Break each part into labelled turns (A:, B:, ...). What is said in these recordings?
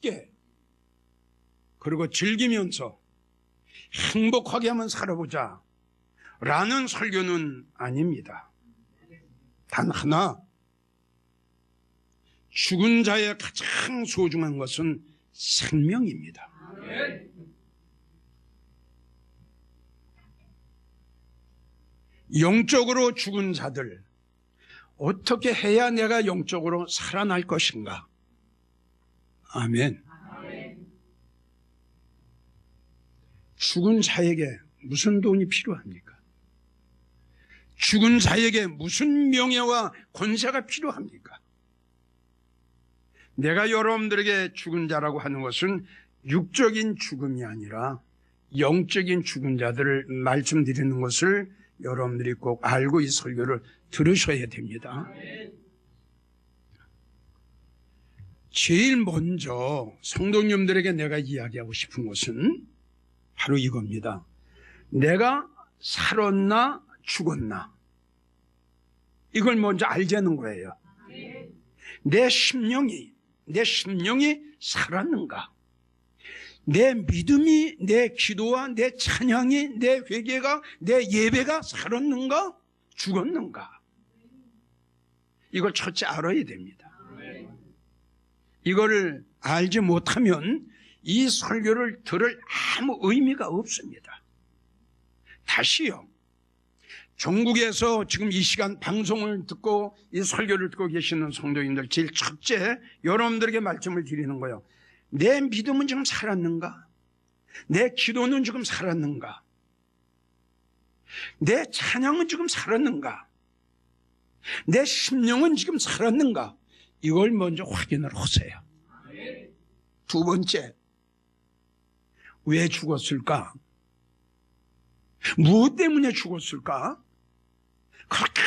A: 멋있게 그리고 즐기면서 행복하게 한번 살아보자 라는 설교는 아닙니다. 단 하나, 죽은 자의 가장 소중한 것은 생명입니다. 영적으로 죽은 자들, 어떻게 해야 내가 영적으로 살아날 것인가? 아멘. 죽은 자에게 무슨 돈이 필요합니까? 죽은 자에게 무슨 명예와 권세가 필요합니까? 내가 여러분들에게 죽은 자라고 하는 것은 육적인 죽음이 아니라 영적인 죽은 자들을 말씀드리는 것을 여러분들이 꼭 알고 이 설교를 들으셔야 됩니다. 제일 먼저 성도님들에게 내가 이야기하고 싶은 것은 바로 이겁니다. 내가 살았나 죽었나 이걸 먼저 알자는 거예요. 내 심령이 살았는가? 내 믿음이, 내 기도와 내 찬양이, 내 회개가, 내 예배가 살았는가? 죽었는가? 이걸 첫째 알아야 됩니다. 이거를 알지 못하면 이 설교를 들을 아무 의미가 없습니다. 다시요. 전국에서 지금 이 시간 방송을 듣고 이 설교를 듣고 계시는 성도님들, 제일 첫째 여러분들에게 말씀을 드리는 거예요. 내 믿음은 지금 살았는가? 내 기도는 지금 살았는가? 내 찬양은 지금 살았는가? 내 심령은 지금 살았는가? 이걸 먼저 확인을 하세요. 두 번째, 왜 죽었을까? 무엇 때문에 죽었을까? 그렇게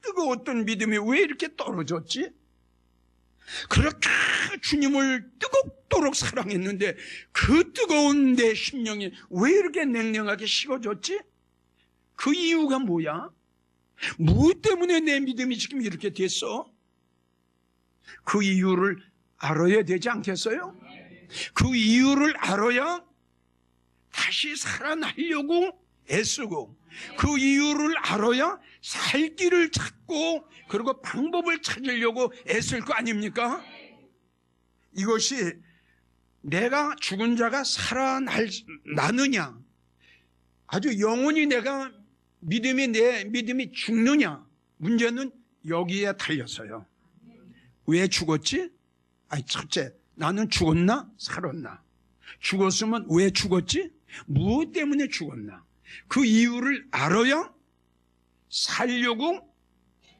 A: 뜨거웠던 믿음이 왜 이렇게 떨어졌지? 그렇게 주님을 뜨겁도록 사랑했는데 그 뜨거운 내 심령이 왜 이렇게 냉랭하게 식어졌지? 그 이유가 뭐야? 무엇 때문에 내 믿음이 지금 이렇게 됐어? 그 이유를 알아야 되지 않겠어요? 그 이유를 알아야 다시 살아나려고 애쓰고, 그 이유를 알아야 살 길을 찾고 그리고 방법을 찾으려고 애쓸 거 아닙니까? 이것이 내가 죽은 자가 살아나느냐, 아주 영원히 내가 내 믿음이 죽느냐, 문제는 여기에 달렸어요. 왜 죽었지? 첫째, 나는 죽었나? 살았나? 죽었으면 왜 죽었지? 무엇 때문에 죽었나? 그 이유를 알아야 살려고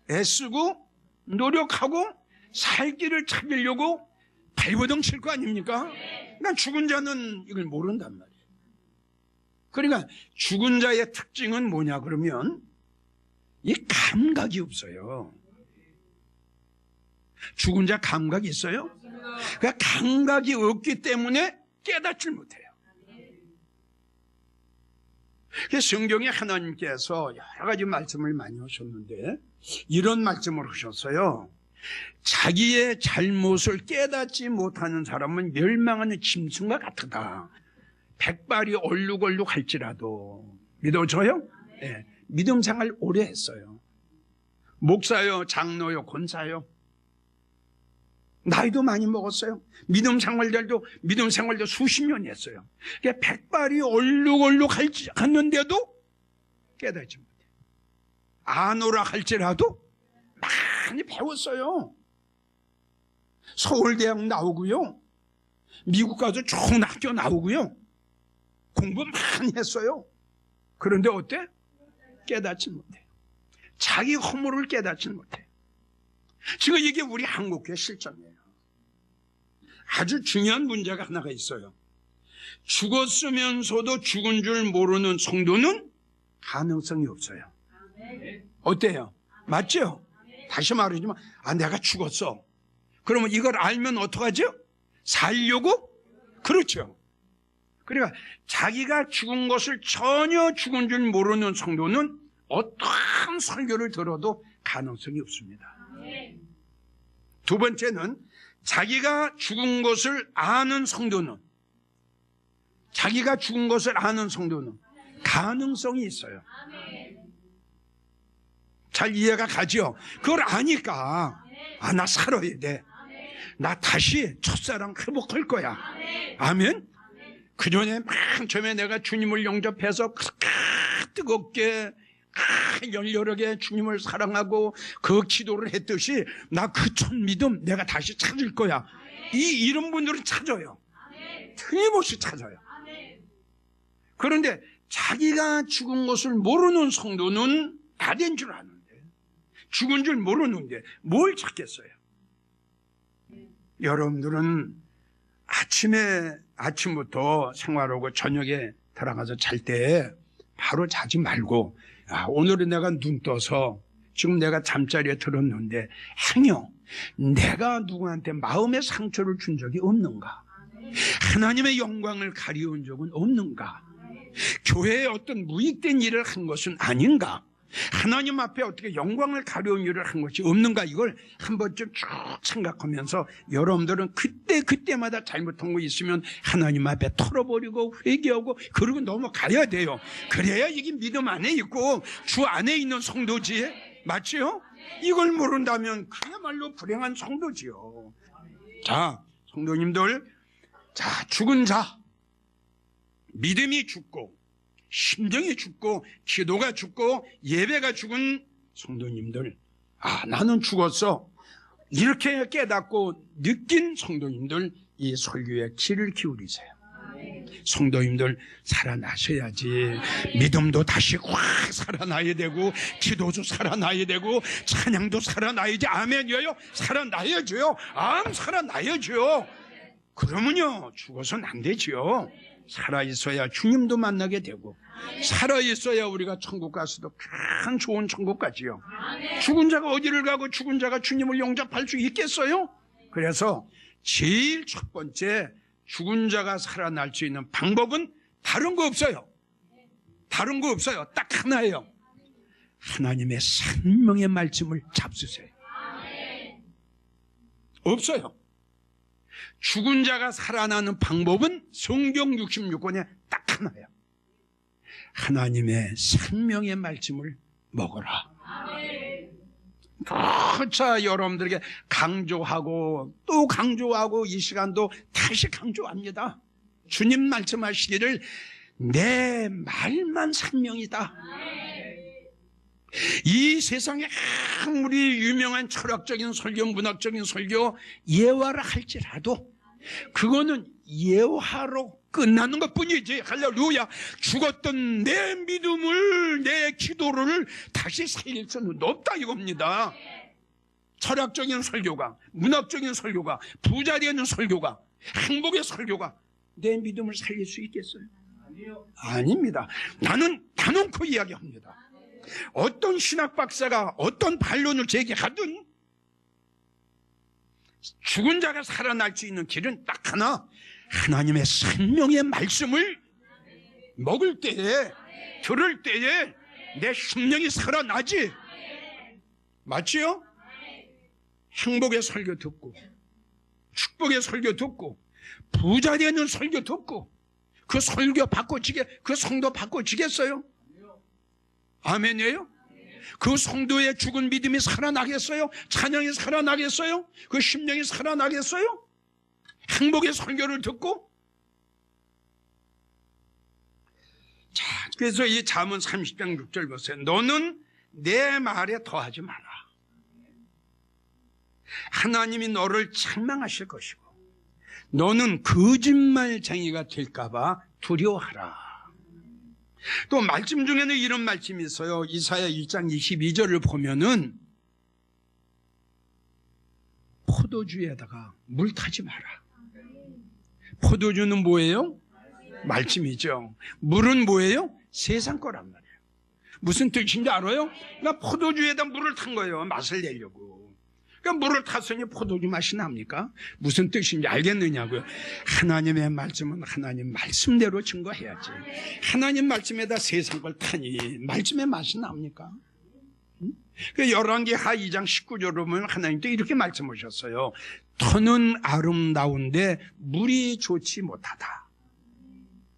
A: 애쓰고 노력하고 살 길을 찾으려고 발버둥 칠 거 아닙니까? 난 죽은 자는 이걸 모른단 말이에요. 그러니까 죽은 자의 특징은 뭐냐 그러면 이 감각이 없어요. 죽은 자 감각이 있어요? 그러니까 감각이 없기 때문에 깨닫질 못해요. 성경에 하나님께서 여러 가지 말씀을 많이 하셨는데 이런 말씀을 하셨어요. 자기의 잘못을 깨닫지 못하는 사람은 멸망하는 짐승과 같다. 백발이 얼룩얼룩 할지라도. 믿어져요? 네. 믿음 생활 오래 했어요. 목사요, 장로요, 권사요. 나이도 많이 먹었어요. 믿음 생활도 수십 년 했어요. 백발이 얼룩얼룩 했는데도 깨닫지 못해요. 아노라 할지라도 많이 배웠어요. 서울대학 나오고요. 미국 가서 좋은 학교 나오고요. 공부 많이 했어요. 그런데 어때? 깨닫지 못해요. 자기 허물을 깨닫지 못해요. 지금 이게 우리 한국교회 실정이에요. 아주 중요한 문제가 하나가 있어요. 죽었으면서도 죽은 줄 모르는 성도는 가능성이 없어요. 어때요? 맞죠? 다시 말하지만 내가 죽었어. 그러면 이걸 알면 어떡하죠? 살려고? 그렇죠. 그러니까 자기가 죽은 것을 전혀 죽은 줄 모르는 성도는 어떠한 설교를 들어도 가능성이 없습니다. 두 번째는 자기가 죽은 것을 아는 성도는, 자기가 죽은 것을 아는 성도는 가능성이 있어요. 잘 이해가 가죠? 그걸 아니까, 아, 나 살아야 돼. 나 다시 첫사랑 회복할 거야. 아멘? 그 전에 맨 처음에 내가 주님을 영접해서 뜨겁게 열렬하게 주님을 사랑하고 그 기도를 했듯이 나 그 첫 믿음 내가 다시 찾을 거야. 이런 분들은 찾아요. 틀림없이 찾아요. 그런데 자기가 죽은 것을 모르는 성도는 다 된 줄 아는데, 죽은 줄 모르는데 뭘 찾겠어요? 여러분들은 아침부터 생활하고 저녁에 들어가서 잘 때 바로 자지 말고, 아, 오늘은 내가 눈 떠서 지금 내가 잠자리에 들었는데 행여 내가 누구한테 마음의 상처를 준 적이 없는가? 하나님의 영광을 가리운 적은 없는가? 교회에 어떤 무익된 일을 한 것은 아닌가? 하나님 앞에 어떻게 영광을 가려운 일을 한 것이 없는가? 이걸 한 번쯤 쭉 생각하면서 여러분들은 그때마다 잘못한 거 있으면 하나님 앞에 털어버리고 회개하고 그러고 넘어가야 돼요. 그래야 이게 믿음 안에 있고 주 안에 있는 성도지. 맞지요? 이걸 모른다면 그야말로 불행한 성도지요. 자, 성도님들, 자, 죽은 자, 믿음이 죽고 심정이 죽고 기도가 죽고 예배가 죽은 성도님들, 아, 나는 죽었어, 이렇게 깨닫고 느낀 성도님들, 이 설교에 귀를 기울이세요. 성도님들 살아나셔야지. 믿음도 다시 확 살아나야 되고, 기도도 살아나야 되고, 찬양도 살아나야지. 아멘이요? 살아나야죠. 살아나야죠. 그러면요, 죽어서는 안 되지요. 살아있어야 주님도 만나게 되고, 살아있어야 우리가 천국 가서도 큰 좋은 천국 가지요. 죽은 자가 어디를 가고 죽은 자가 주님을 영접할 수 있겠어요? 그래서 제일 첫 번째, 죽은 자가 살아날 수 있는 방법은 다른 거 없어요. 다른 거 없어요. 딱 하나예요. 하나님의 생명의 말씀을 잡수세요. 없어요. 죽은 자가 살아나는 방법은 성경 66권에 딱 하나예요. 하나님의 생명의 말씀을 먹어라. 자, 여러분들에게 강조하고 또 강조하고 이 시간도 다시 강조합니다. 주님 말씀하시기를 내 말만 생명이다. 이 세상에 아무리 유명한 철학적인 설교, 문학적인 설교, 예화를 할지라도 그거는 예화로 끝나는 것뿐이지. 할렐루야. 죽었던 내 믿음을, 내 기도를 다시 살릴 수는 없다 이겁니다. 철학적인 설교가, 문학적인 설교가, 부자 되는 설교가, 행복의 설교가 내 믿음을 살릴 수 있겠어요? 아닙니다. 나는 단언코 이야기합니다. 어떤 신학 박사가 어떤 반론을 제기하든 죽은 자가 살아날 수 있는 길은 딱 하나, 하나님의 생명의 말씀을 먹을 때에, 들을 때에 내 심령이 살아나지. 맞지요? 행복의 설교 듣고, 축복의 설교 듣고, 부자 되는 설교 듣고, 그 설교 바꿔지게, 그 성도 바꿔지겠어요? 아멘이에요? 그 성도의 죽은 믿음이 살아나겠어요? 찬양이 살아나겠어요? 그 심령이 살아나겠어요? 행복의 설교를 듣고? 자, 그래서 이 잠언 30장 6절 보세요. 너는 내 말에 더하지 마라. 하나님이 너를 책망하실 것이고 너는 거짓말쟁이가 될까봐 두려워하라. 또 말씀 중에는 이런 말씀이 있어요. 이사야 1장 22절을 보면은 포도주에다가 물 타지 마라. 포도주는 뭐예요? 말씀이죠. 물은 뭐예요? 세상 거란 말이에요. 무슨 뜻인지 알아요? 그러니까 포도주에다 물을 탄 거예요. 맛을 내려고. 그러니까 물을 탔으니 포도주 맛이 납니까? 무슨 뜻인지 알겠느냐고요. 하나님의 말씀은 하나님 말씀대로 증거해야지. 하나님 말씀에다 세상 걸 타니 말씀의 맛이 납니까? 그 열왕기하 2장 19절을 보면 하나님도 이렇게 말씀하셨어요. 터는 아름다운데 물이 좋지 못하다.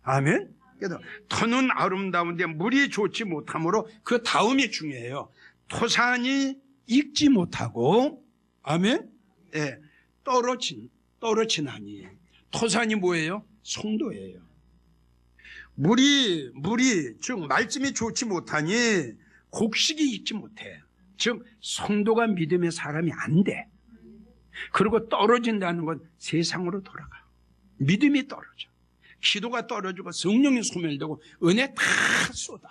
A: 아멘. 그래서 터는 아름다운데 물이 좋지 못하므로 그 다음이 중요해요. 토산이 익지 못하고, 아멘. 예, 떨어지나니. 토산이 뭐예요? 성도예요. 물이 즉 말씀이 좋지 못하니 곡식이 익지 못해. 즉 성도가 믿음의 사람이 안 돼. 그리고 떨어진다는 건 세상으로 돌아가. 믿음이 떨어져. 기도가 떨어지고 성령이 소멸되고 은혜 다 쏟아.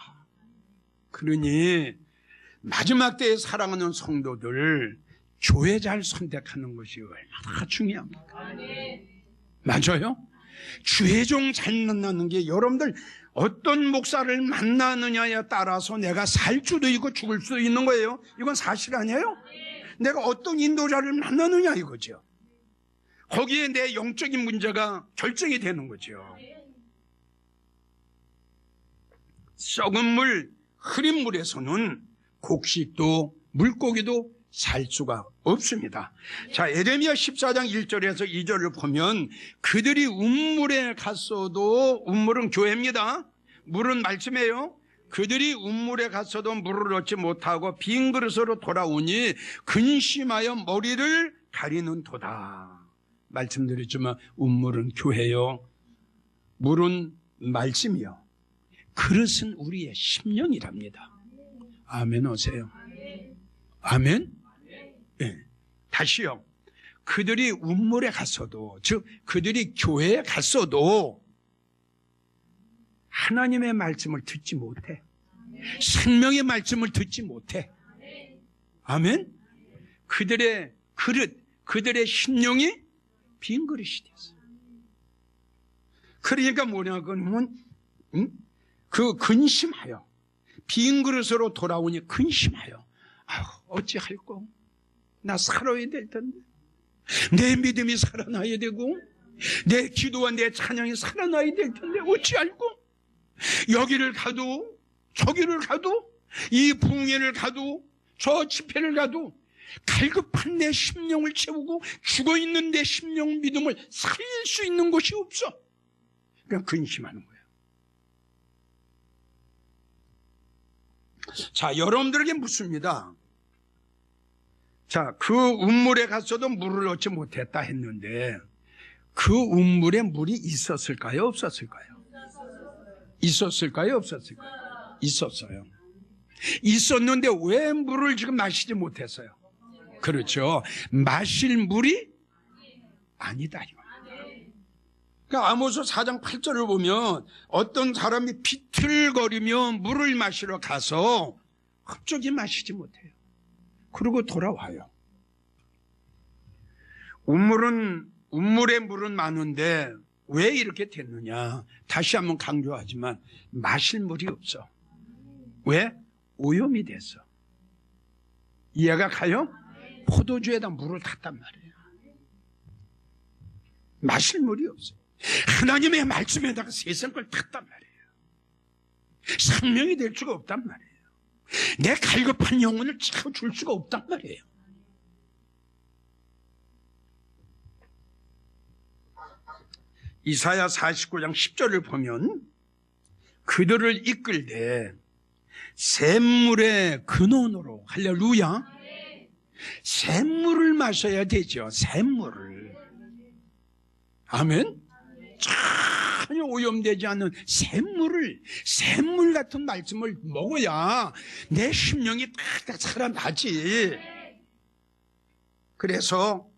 A: 그러니 마지막 때에 사랑하는 성도들 교회 잘 선택하는 것이 얼마나 중요합니까? 맞아요? 주의종 잘 만나는 게 여러분들 어떤 목사를 만나느냐에 따라서 내가 살 수도 있고 죽을 수도 있는 거예요. 이건 사실 아니에요? 내가 어떤 인도자를 만나느냐 이거죠. 거기에 내 영적인 문제가 결정이 되는 거죠. 썩은 물, 흐린 물에서는 곡식도 물고기도 살 수가 없습니다. 자, 에레미야 14장 1절에서 2절을 보면 그들이 운물에 갔어도, 운물은 교회입니다. 물은 말씀이에요. 그들이 운물에 갔어도 물을 얻지 못하고 빈 그릇으로 돌아오니 근심하여 머리를 가리는 도다. 말씀드렸지만 운물은 교회요, 물은 말씀이요, 그릇은 우리의 심령이랍니다. 아멘 오세요. 아멘. 네. 다시요. 그들이 운물에 갔어도, 즉 그들이 교회에 갔어도 하나님의 말씀을 듣지 못해. 생명의 말씀을 듣지 못해. 아멘. 그들의 그릇, 그들의 심령이 빈 그릇이 됐어. 그러니까 뭐냐 그러면 그 근심하여, 빈 그릇으로 돌아오니 근심하여, 어찌할꼬? 나 살아야 될 텐데, 내 믿음이 살아나야 되고 내 기도와 내 찬양이 살아나야 될 텐데 어찌할꼬? 여기를 가도 저기를 가도 이 풍년을 가도 저 집회를 가도 갈급한 내 심령을 채우고 죽어있는 내 심령 믿음을 살릴 수 있는 곳이 없어. 그냥 근심하는 거예요. 자, 여러분들에게 묻습니다. 자, 그 운물에 갔어도 물을 얻지 못했다 했는데 그 운물에 물이 있었을까요? 없었을까요? 있었을까요? 없었을까요? 있었어요. 있었는데 왜 물을 지금 마시지 못했어요? 그렇죠. 마실 물이 아니다. 그러니까 아모스 4장 8절을 보면 어떤 사람이 비틀거리며 물을 마시러 가서 흡족히 마시지 못해요. 그리고 돌아와요. 운물에 물은 많은데 왜 이렇게 됐느냐? 다시 한번 강조하지만 마실 물이 없어. 왜? 오염이 됐어. 이해가 가요? 포도주에다 물을 탔단 말이에요. 마실 물이 없어. 하나님의 말씀에다가 세상 걸 탔단 말이에요. 생명이 될 수가 없단 말이에요. 내 갈급한 영혼을 채워줄 수가 없단 말이에요. 이사야 49장 10절을 보면 그들을 이끌되 샘물의 근원으로, 할렐루야, 샘물을 마셔야 되죠. 샘물을. 아멘. 전혀 오염되지 않는 샘물 같은 말씀을 먹어야 내 심령이 딱 살아나지. 그래서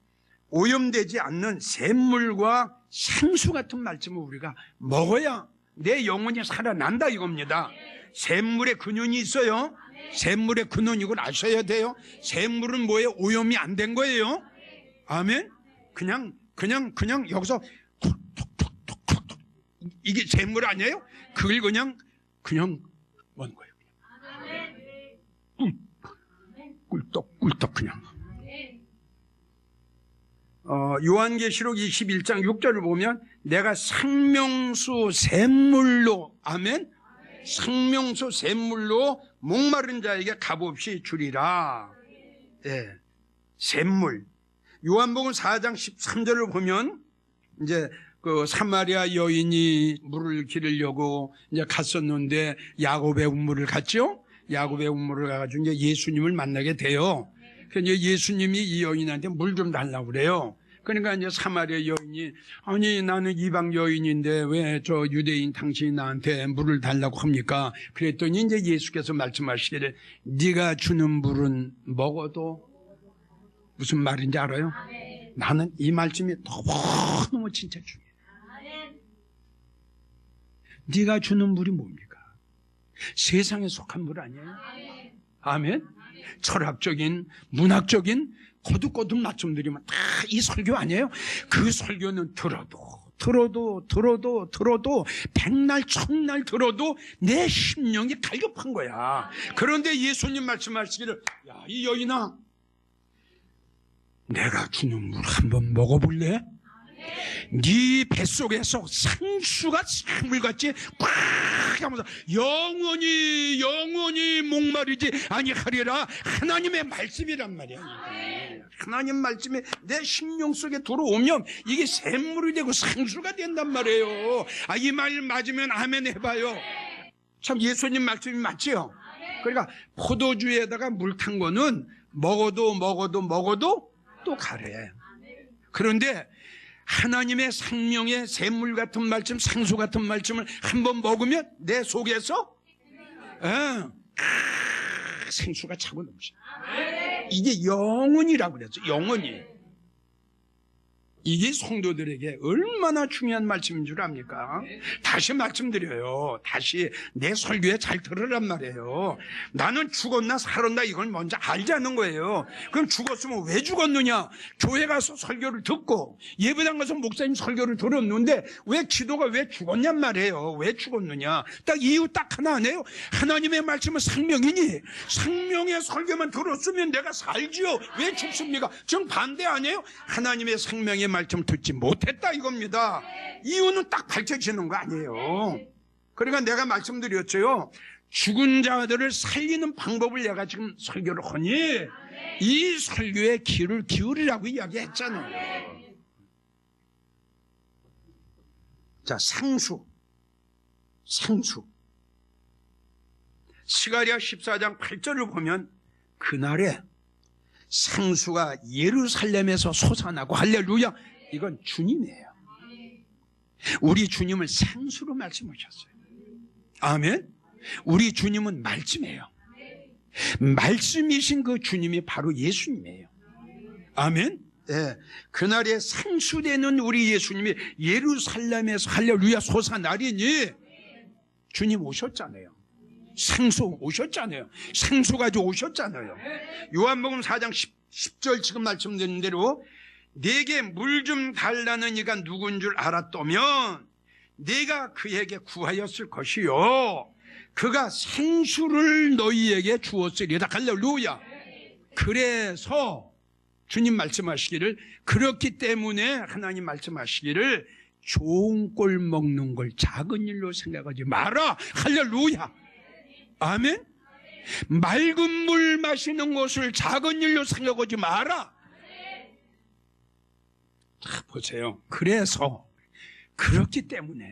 A: 오염되지 않는 샘물과 생수 같은 말씀을 우리가 먹어야 내 영혼이 살아난다 이겁니다. 샘물의 근원이 있어요. 샘물의 근원 이걸 아셔야 돼요. 샘물은 뭐예요? 오염이 안 된 거예요. 아멘. 그냥 여기서 톡톡톡톡톡 이게 샘물 아니에요? 그걸 그냥 뭐는 거예요? 꿀떡꿀떡 그냥. 요한계시록 21장 6절을 보면 내가 생명수 샘물로, 아멘, 생명수 샘물로 목마른 자에게 값없이 주리라. 예, 샘물. 요한복음 4장 13절을 보면 이제 그 사마리아 여인이 물을 기르려고 이제 갔었는데 야곱의 우물을 갔죠. 야곱의 우물을 가가지고 이제 예수님을 만나게 돼요. 그래서 이제 예수님이 이 여인한테 물 좀 달라고 그래요. 그러니까 이제 사마리아 여인이 아니 나는 이방 여인인데 왜 저 유대인 당신이 나한테 물을 달라고 합니까? 그랬더니 이제 예수께서 말씀하시기를 네가 주는 물은 먹어도 무슨 말인지 알아요? 나는 이 말씀이 너무너무 진짜 중요해요. 네가 주는 물이 뭡니까? 세상에 속한 물 아니에요? 아멘? 철학적인, 문학적인 거듭거듭 말씀드리면 다 이 설교 아니에요? 그 설교는 들어도 백날 천날 들어도 내 심령이 갈급한 거야. 그런데 예수님 말씀하시기를 야, 이 여인아 내가 주는 물 한번 먹어볼래? 네 뱃속에서 상수가 샘물같이 꽉 하면서 영원히 목마르지 아니하리라. 하나님의 말씀이란 말이야. 하나님 말씀이 내 심령 속에 들어오면 이게 샘물이 되고 상수가 된단 말이에요. 이 말 맞으면 아멘 해봐요. 참 예수님 말씀이 맞지요? 그러니까 포도주에다가 물 탄 거는 먹어도 또 가래. 그런데 하나님의 생명의 샘물 같은 말씀, 생수 같은 말씀을 한번 먹으면 내 속에서 생수가 차고 넘쳐. 이게 영혼이라고 그랬죠. 영혼이. 이게 성도들에게 얼마나 중요한 말씀인 줄 압니까? 다시 말씀드려요. 다시 내 설교에 잘 들으란 말이에요. 나는 죽었나 살았나 이걸 먼저 알자는 거예요. 그럼 죽었으면 왜 죽었느냐? 교회 가서 설교를 듣고 예배당 가서 목사님 설교를 들었는데 왜 기도가 왜 죽었냔 말이에요. 왜 죽었느냐? 딱 이유 딱 하나 안 해요. 하나님의 말씀은 생명이니 생명의 설교만 들었으면 내가 살지요. 왜 죽습니까? 정반대 아니에요? 하나님의 생명의 말씀 듣지 못했다 이겁니다. 이유는 딱 밝혀지는 거 아니에요. 그러니까 내가 말씀드렸죠. 죽은 자들을 살리는 방법을 내가 지금 설교를 하니 이 설교에 귀를 기울이라고 이야기했잖아요. 자, 상수. 스가랴 14장 8절을 보면 그날에 상수가 예루살렘에서 솟아나고 할렐루야. 이건 주님이에요. 우리 주님을 상수로 말씀하셨어요. 아멘. 우리 주님은 말씀이에요. 말씀이신 그 주님이 바로 예수님이에요. 아멘. 네. 그날에 상수되는 우리 예수님이 예루살렘에서 할렐루야 솟아나리니 주님 오셨잖아요. 생수 오셨잖아요. 생수 가지고 오셨잖아요. 요한복음 4장 10절 지금 말씀드린 대로 내게 물 좀 달라는 이가 누군 줄 알았다면 내가 그에게 구하였을 것이요 그가 생수를 너희에게 주었으리라. 할렐루야. 그래서 주님 말씀하시기를 그렇기 때문에 하나님 말씀하시기를 좋은 꼴 먹는 걸 작은 일로 생각하지 마라. 할렐루야. 아멘. 맑은 물 마시는 것을 작은 일로 생각하지 마라. 자, 보세요. 그래서 그렇기 때문에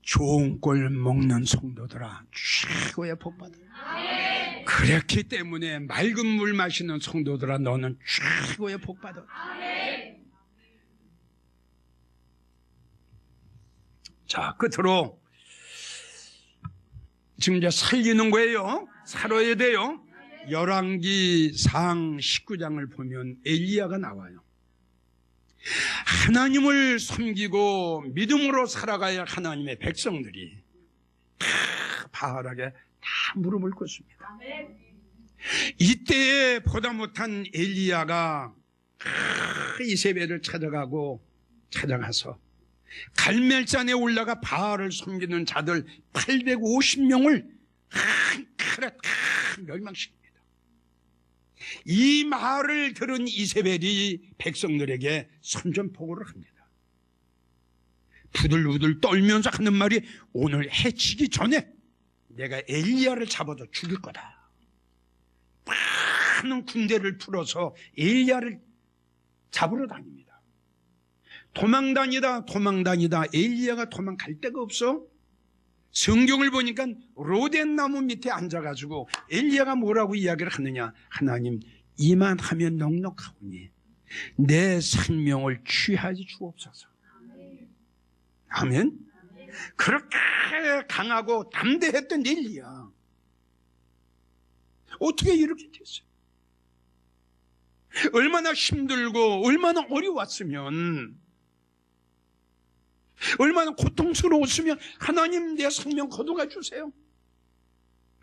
A: 좋은 꼴 먹는 성도들아 최고의 복받아. 그렇기 때문에 맑은 물 마시는 성도들아 너는 최고의 복받아. 자, 끝으로 지금 이제 살리는 거예요. 살아야 돼요. 열왕기상 19장을 보면 엘리야가 나와요. 하나님을 섬기고 믿음으로 살아가야 하나님의 백성들이 다 바알에게 다 무릎을 꿇습니다. 이때에 보다 못한 엘리야가 이세벨을 찾아가서 갈멜산에 올라가 바알을 섬기는 자들 850명을 한칼에 다 멸망시킵니다. 이 말을 들은 이세벨이 백성들에게 선전포고를 합니다. 부들부들 떨면서 하는 말이 오늘 해치기 전에 내가 엘리야를 잡아도 죽일 거다. 많은 군대를 풀어서 엘리야를 잡으러 다닙니다. 도망다니다 엘리야가 도망갈 데가 없어. 성경을 보니까 로덴 나무 밑에 앉아가지고 엘리야가 뭐라고 이야기를 하느냐. 하나님, 이만하면 넉넉하오니 내 생명을 취하지 주옵소서. 아멘. 그렇게 강하고 담대했던 엘리야, 어떻게 이렇게 됐어요? 얼마나 힘들고 얼마나 어려웠으면, 얼마나 고통스러웠으면 하나님 내 생명 거둬가 주세요.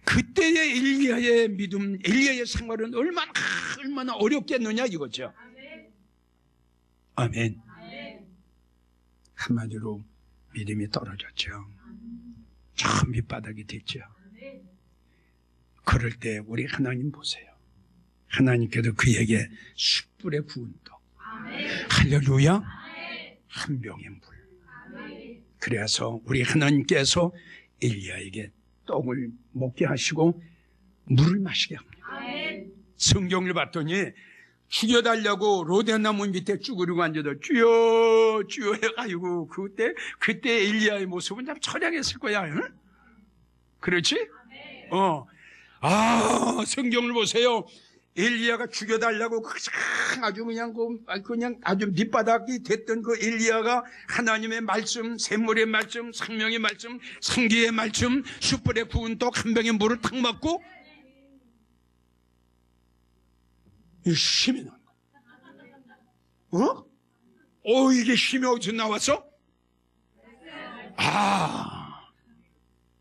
A: 그때의 엘리야의 믿음, 엘리야의 생활은 얼마나 어렵겠느냐 이거죠. 아멘. 한마디로 믿음이 떨어졌죠. 저 밑바닥이 됐죠. 그럴 때 우리 하나님 보세요. 하나님께도 그에게 숯불에 구운 떡, 할렐루야, 한 병의 물. 그래서 우리 하나님께서 엘리야에게 떡을 먹게 하시고 물을 마시게 합니다. 성경을 봤더니 죽여달라고 로데나무 밑에 쭈그리고 앉아도 주여 주여 해가지고 그때 엘리야의 모습은 참 처량했을 거야. 응? 그렇지? 성경을 보세요. 엘리야가 죽여달라고 그냥 아주 밑바닥이 됐던 그 엘리야가 하나님의 말씀, 샘물의 말씀, 생명의 말씀, 생기의 말씀, 숯불에 구운 떡 한 병에 물을 탁 먹고 이 힘이 나는 거야. 이게 힘이 어디서 나왔어?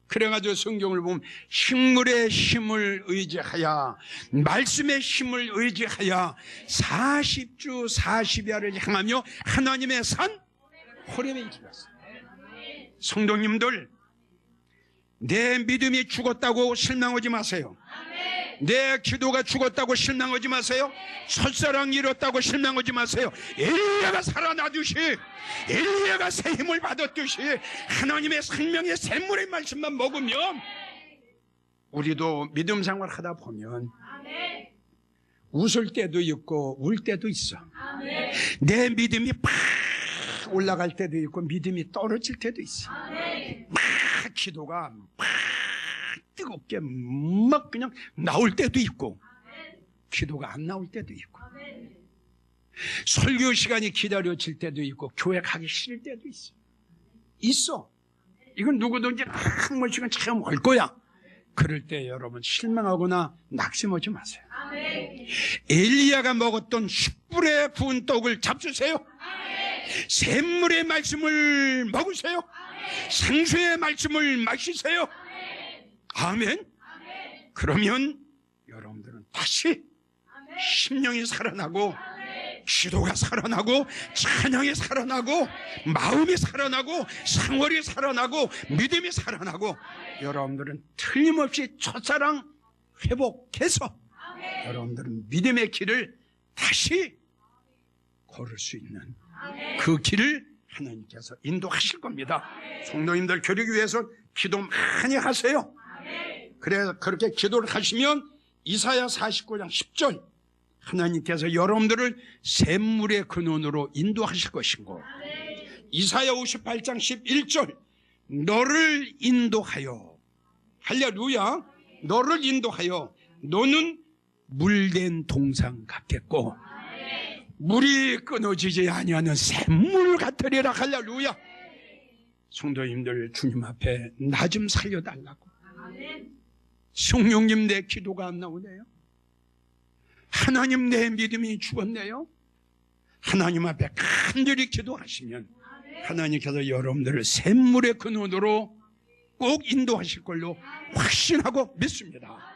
A: 그래가지고 성경을 보면 식물의 힘을 의지하여, 말씀의 힘을 의지하여 40주 40야를 향하며 하나님의 산 호렙에 이르렀어요. 성도님들, 내 믿음이 죽었다고 실망하지 마세요. 내 기도가 죽었다고 실망하지 마세요. 첫사랑 잃었다고 실망하지 마세요. 엘리야가 살아나듯이, 엘리야가 새 힘을 받았듯이 하나님의 생명의 샘물의 말씀만 먹으면, 우리도 믿음 생활 하다 보면 웃을 때도 있고 울 때도 있어. 내 믿음이 팍 올라갈 때도 있고 믿음이 떨어질 때도 있어. 막 기도가 막 뜨겁게 막 그냥 나올 때도 있고, 기도가 안 나올 때도 있고, 설교 시간이 기다려질 때도 있고, 교회 가기 싫을 때도 있어. 이건 누구든지 한 번씩은 체험할 거야. 그럴 때 여러분 실망하거나 낙심하지 마세요. 엘리야가 먹었던 숯불에 구운 떡을 잡수세요. 샘물의 말씀을 먹으세요. 생수의 말씀을 마시세요. 아멘. 그러면 여러분들은 다시 심령이 살아나고, 기도가 살아나고, 찬양이 살아나고, 마음이 살아나고, 생활이 살아나고, 믿음이 살아나고, 여러분들은 틀림없이 첫사랑 회복해서 여러분들은 믿음의 길을 다시 걸을 수 있는 그 길을 하나님께서 인도하실 겁니다. 성도님들 겨루기 위해서 기도 많이 하세요. 그래서 그렇게 기도를 하시면 이사야 49장 10절, 하나님께서 여러분들을 샘물의 근원으로 인도하실 것이고, 이사야 58장 11절, 너를 인도하여, 할렐루야, 너를 인도하여 너는 물된 동상 같겠고 물이 끊어지지 아니하는 샘물 같으리라. 할렐루야. 성도님들, 주님 앞에 나 좀 살려달라고. 성령님, 내 기도가 안 나오네요. 하나님, 내 믿음이 죽었네요. 하나님 앞에 간절히 기도하시면 하나님께서 여러분들을 샘물의 근원으로 꼭 인도하실 걸로 확신하고 믿습니다.